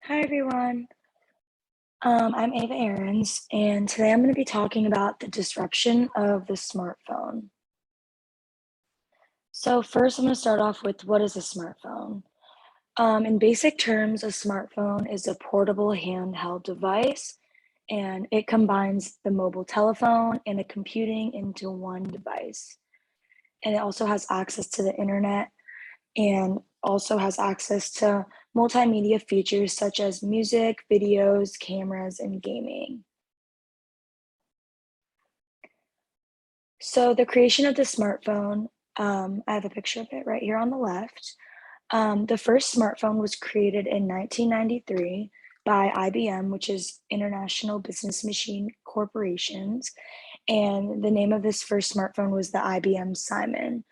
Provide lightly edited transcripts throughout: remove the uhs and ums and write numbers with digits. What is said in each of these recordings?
Hi everyone. I'm Ava Aarons, and today I'm going to be talking about the disruption of the smartphone. So first, I'm going to start off with what is a smartphone? In basic terms, a smartphone is a portable handheld device, and it combines the mobile telephone and the computing into one device. And it also has access to the internet and also has access to multimedia features such as music, videos, cameras, and gaming. So the creation of the smartphone, I have a picture of it right here on the left. The first smartphone was created in 1993 by IBM, which is International Business Machine Corporations, and the name of this first smartphone was the IBM Simon.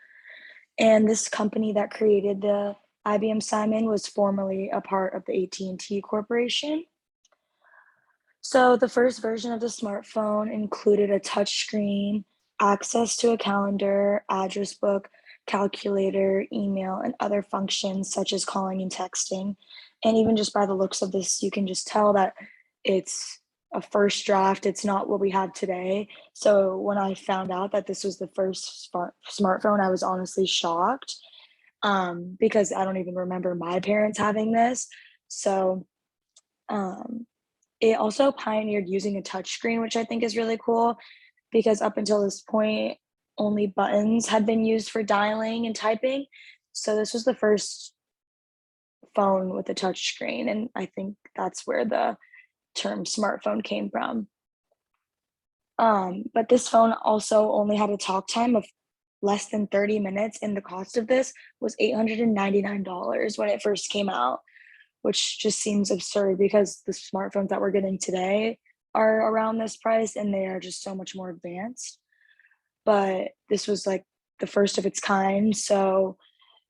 And this company that created the IBM Simon was formerly a part of the AT&T Corporation. So the first version of the smartphone included a touchscreen, access to a calendar, address book, calculator, email, and other functions such as calling and texting. And even just by the looks of this, you can just tell that it's a first draft. It's not what we have today. So when I found out that this was the first smartphone, I was honestly shocked because I don't even remember my parents having this. So um, it also pioneered using a touchscreen, which I think is really cool because up until this point, only buttons had been used for dialing and typing. So this was the first phone with a touchscreen, and I think that's where the term smartphone came from. But this phone also only had a talk time of less than 30 minutes, and the cost of this was $899 when it first came out, which just seems absurd because the smartphones that we're getting today are around this price and they are just so much more advanced. But this was like the first of its kind, so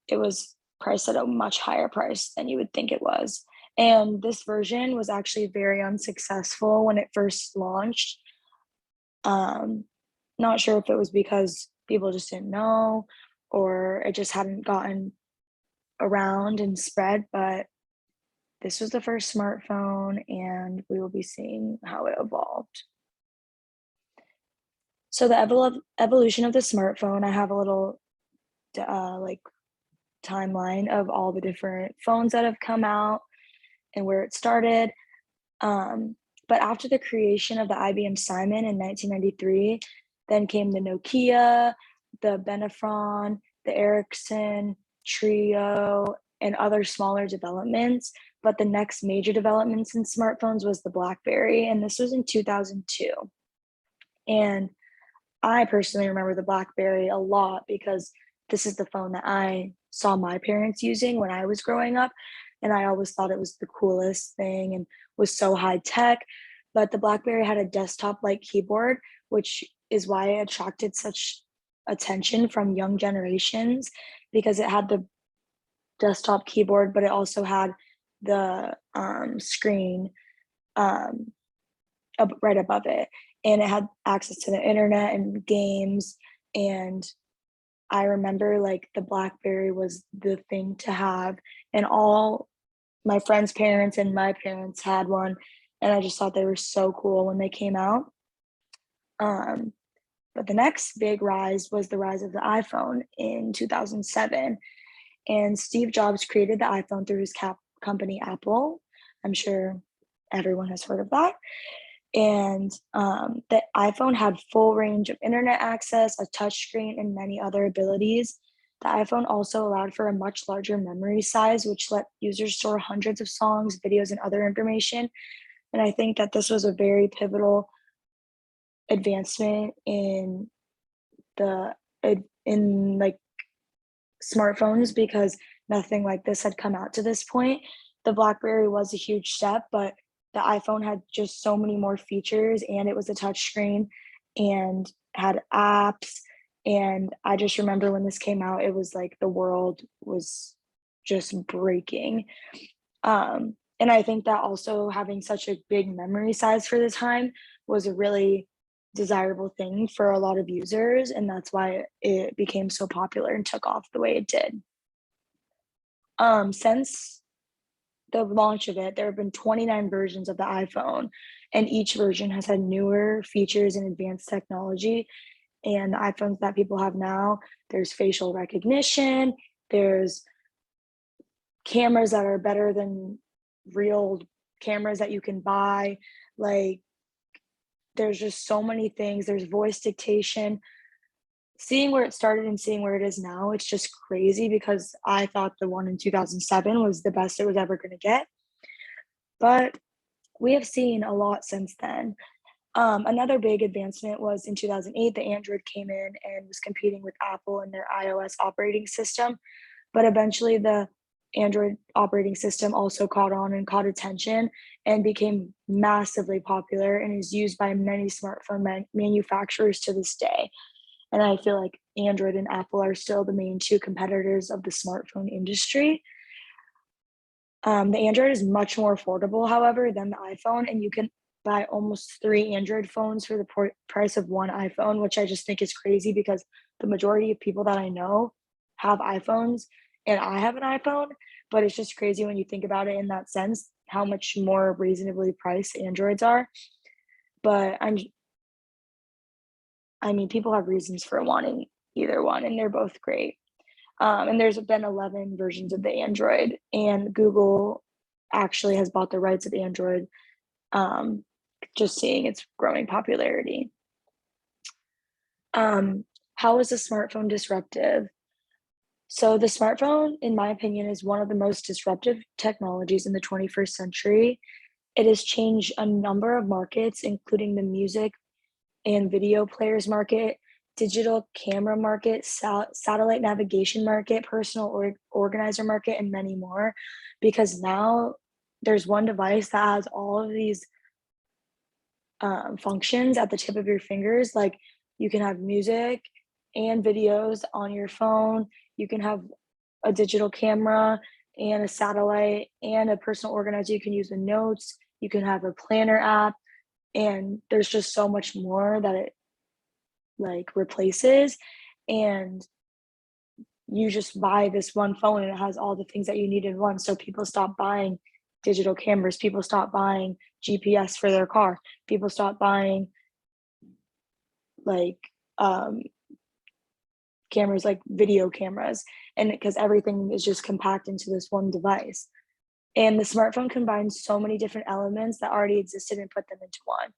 it was priced at a much higher price than you would think it was. And this version was actually very unsuccessful when it first launched. Um, Not sure if it was because people just didn't know or it just hadn't gotten around and spread, but this was the first smartphone, and we will be seeing how it evolved. So the evolution of the smartphone, I have a little like timeline of all the different phones that have come out and where it started. Um, but after the creation of the IBM Simon in 1993, then came the Nokia, the Benefron, the Ericsson, Trio, and other smaller developments. But the next major developments in smartphones was the BlackBerry, and this was in 2002. And I personally remember the BlackBerry a lot because this is the phone that I saw my parents using when I was growing up, and I always thought it was the coolest thing and was so high tech. But the BlackBerry had a desktop-like keyboard, which is why it attracted such attention from young generations because it had the desktop keyboard, but it also had the screen um, right above it, and it had access to the internet and games. And I remember like the BlackBerry was the thing to have, and all my friends' parents and my parents had one, and I just thought they were so cool when they came out. Um, but the next big rise was the rise of the iPhone in 2007, and Steve Jobs created the iPhone through his company Apple. I'm sure everyone has heard of that. And the iPhone had full range of internet access, a touchscreen, and many other abilities. The iPhone also allowed for a much larger memory size, which let users store hundreds of songs, videos, and other information. And I think that this was a very pivotal advancement in the in like smartphones because nothing like this had come out to this point. The BlackBerry was a huge step, but the iPhone had just so many more features and it was a touch screen and had apps. And I just remember when this came out, it was like the world was just breaking. And I think that also having such a big memory size for the time was a really desirable thing for a lot of users, and that's why it became so popular and took off the way it did. Since the launch of it, there have been 29 versions of the iPhone, and each version has had newer features and advanced technology. And the iPhones that people have now, there's facial recognition, there's cameras that are better than real cameras that you can buy. Like, there's just so many things. There's voice dictation. Seeing where it started and seeing where it is now, it's just crazy because I thought the one in 2007 was the best it was ever going to get. But we have seen a lot since then. Another big advancement was in 2008, the Android came in and was competing with Apple and their iOS operating system. But eventually, the Android operating system also caught on and caught attention and became massively popular and is used by many smartphone manufacturers to this day. And I feel like Android and Apple are still the main two competitors of the smartphone industry. The Android is much more affordable, however, than the iPhone, and you can buy almost three Android phones for the price of one iPhone, which I just think is crazy because the majority of people that I know have iPhones, and I have an iPhone, but it's just crazy when you think about it in that sense, how much more reasonably priced Androids are. But I mean, people have reasons for wanting either one, and they're both great. And there's been 11 versions of the Android, and Google actually has bought the rights of Android, um, just seeing its growing popularity. How is a smartphone disruptive? So, the smartphone, in my opinion, is one of the most disruptive technologies in the 21st century. It has changed a number of markets, including the music and video players market, digital camera market, satellite navigation market, personal organizer market, and many more. Because now there's one device that has all of these functions at the tip of your fingers. Like, you can have music and videos on your phone. You can have a digital camera and a satellite and a personal organizer. You can use the notes. You can have a planner app, and there's just so much more that it like replaces. And you just buy this one phone and it has all the things that you need in one. So people stop buying digital cameras, people stop buying GPS for their car, people stop buying like um cameras, like video cameras, and because everything is just compact into this one device. And the smartphone combines so many different elements that already existed and put them into one.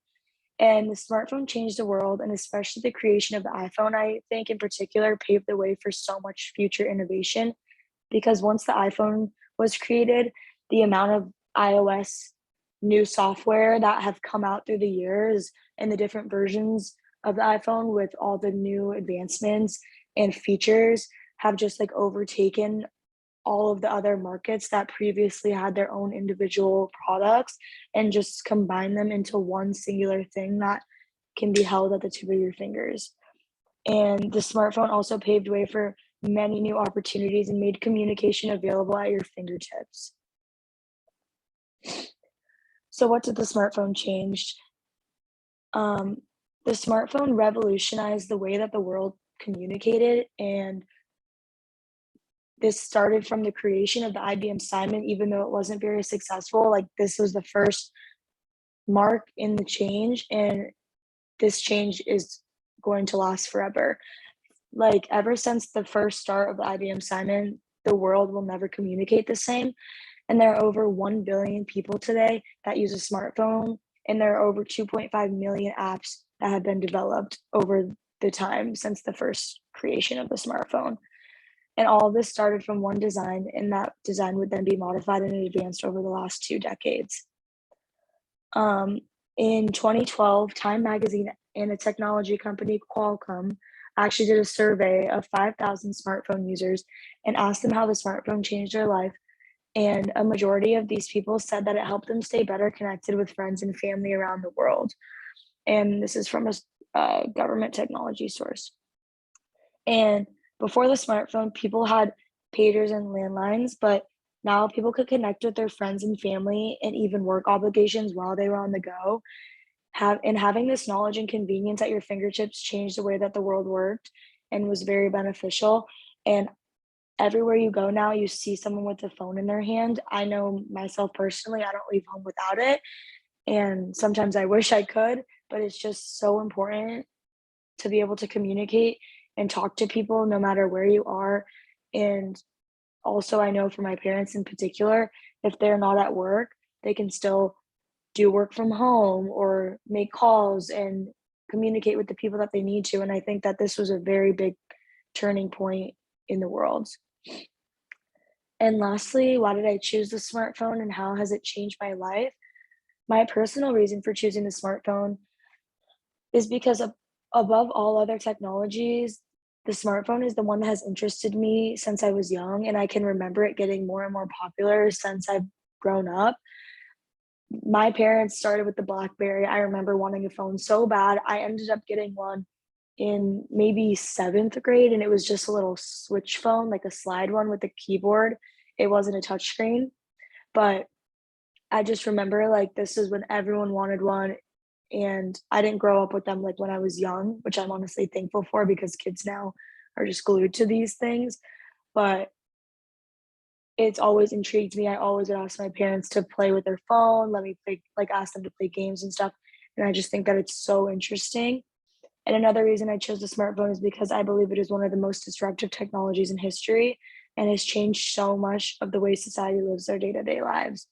And the smartphone changed the world, and especially the creation of the iPhone, I think in particular, paved the way for so much future innovation. Because once the iPhone was created, the amount of iOS new software that have come out through the years and the different versions of the iPhone with all the new advancements and features have just like overtaken all of the other markets that previously had their own individual products and just combine them into one singular thing that can be held at the tip of your fingers. And the smartphone also paved way for many new opportunities and made communication available at your fingertips. So, what did the smartphone change? Um, the smartphone revolutionized the way that the world communicated, and this started from the creation of the IBM Simon, even though it wasn't very successful. Like, this was the first mark in the change, and this change is going to last forever. Like, ever since the first start of the IBM Simon, the world will never communicate the same. And there are over 1 billion people today that use a smartphone, and there are over 2.5 million apps that have been developed over the time since the first creation of the smartphone. And all of this started from one design, and that design would then be modified and advanced over the last 2 decades. Um, in 2012, Time Magazine and a technology company, Qualcomm, actually did a survey of 5,000 smartphone users and asked them how the smartphone changed their life. And a majority of these people said that it helped them stay better connected with friends and family around the world. And this is from a government technology source. And before the smartphone, people had pagers and landlines, but now people could connect with their friends and family and even work obligations while they were on the go. Having this knowledge and convenience at your fingertips changed the way that the world worked and was very beneficial. And everywhere you go now, you see someone with a phone in their hand. I know myself personally, I don't leave home without it, and sometimes I wish I could, but it's just so important to be able to communicate and talk to people no matter where you are. And also, I know for my parents in particular, if they're not at work, they can still do work from home or make calls and communicate with the people that they need to. And I think that this was a very big turning point in the world. And lastly, why did I choose the smartphone and how has it changed my life? My personal reason for choosing the smartphone is because above all other technologies, the smartphone is the one that has interested me since I was young, and I can remember it getting more and more popular since I've grown up. My parents started with the BlackBerry. I remember wanting a phone so bad. I ended up getting one in maybe 7th grade, and it was just a little switch phone, like a slide one with a keyboard. It wasn't a touchscreen, but I just remember, like, this is when everyone wanted one, and I didn't grow up with them, like, when I was young, which I'm honestly thankful for because kids now are just glued to these things, but it's always intrigued me. I always would ask my parents to play with their phone, let me play like, ask them to play games and stuff, and I just think that it's so interesting. And another reason I chose the smartphone is because I believe it is one of the most disruptive technologies in history and has changed so much of the way society lives their day-to-day lives,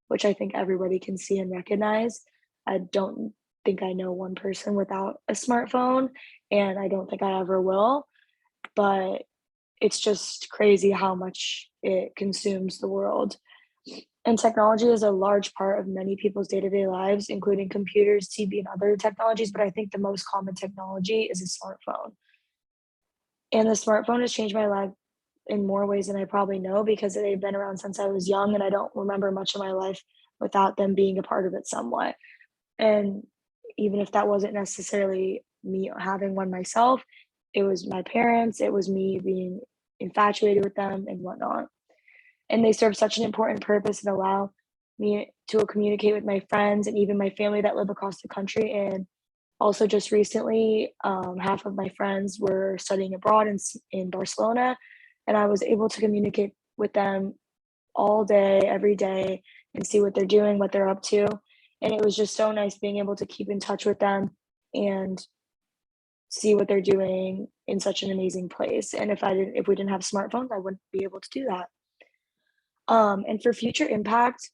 which I think everybody can see and recognize. I don't think I know one person without a smartphone, and I don't think I ever will, but it's just crazy how much it consumes the world. And technology is a large part of many people's day-to-day lives, including computers, TV, and other technologies, but I think the most common technology is a smartphone. And the smartphone has changed my life in more ways than I probably know because they've been around since I was young, and I don't remember much of my life without them being a part of it somewhat. And even if that wasn't necessarily me having one myself, it was my parents, it was me being infatuated with them and whatnot. And they serve such an important purpose and allow me to communicate with my friends and even my family that live across the country. And also, just recently, half of my friends were studying abroad in Barcelona, and I was able to communicate with them all day, every day, and see what they're doing, what they're up to. And it was just so nice being able to keep in touch with them and see what they're doing in such an amazing place. And if we didn't have smartphones, I wouldn't be able to do that. And for future impact,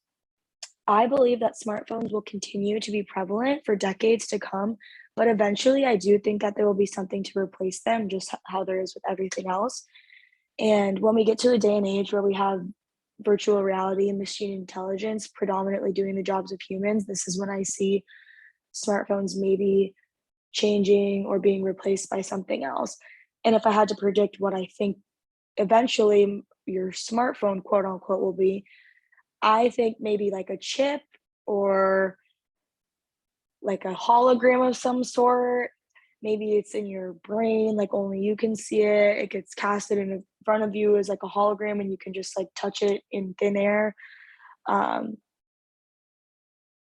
I believe that smartphones will continue to be prevalent for decades to come, but eventually I do think that there will be something to replace them, just how there is with everything else. And when we get to a day and age where we have virtual reality and machine intelligence predominantly doing the jobs of humans, this is when I see smartphones maybe changing or being replaced by something else. And if I had to predict what I think eventually your smartphone, quote unquote, will be, I think maybe like a chip or like a hologram of some sort. Maybe it's in your brain, like only you can see it. It gets casted in front of you as like a hologram and you can just like touch it in thin air. Um,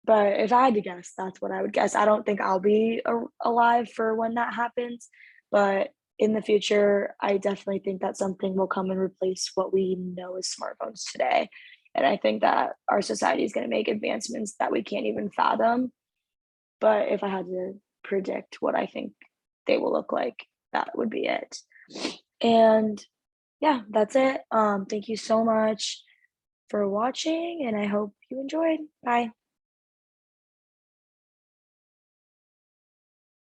but if I had to guess, that's what I would guess. I don't think I'll be alive for when that happens, but in the future, I definitely think that something will come and replace what we know as smartphones today. And I think that our society is going to make advancements that we can't even fathom. But if I had to predict what I think they will look like, that would be it. And yeah, that's it. Thank you so much for watching, and I hope you enjoyed. Bye.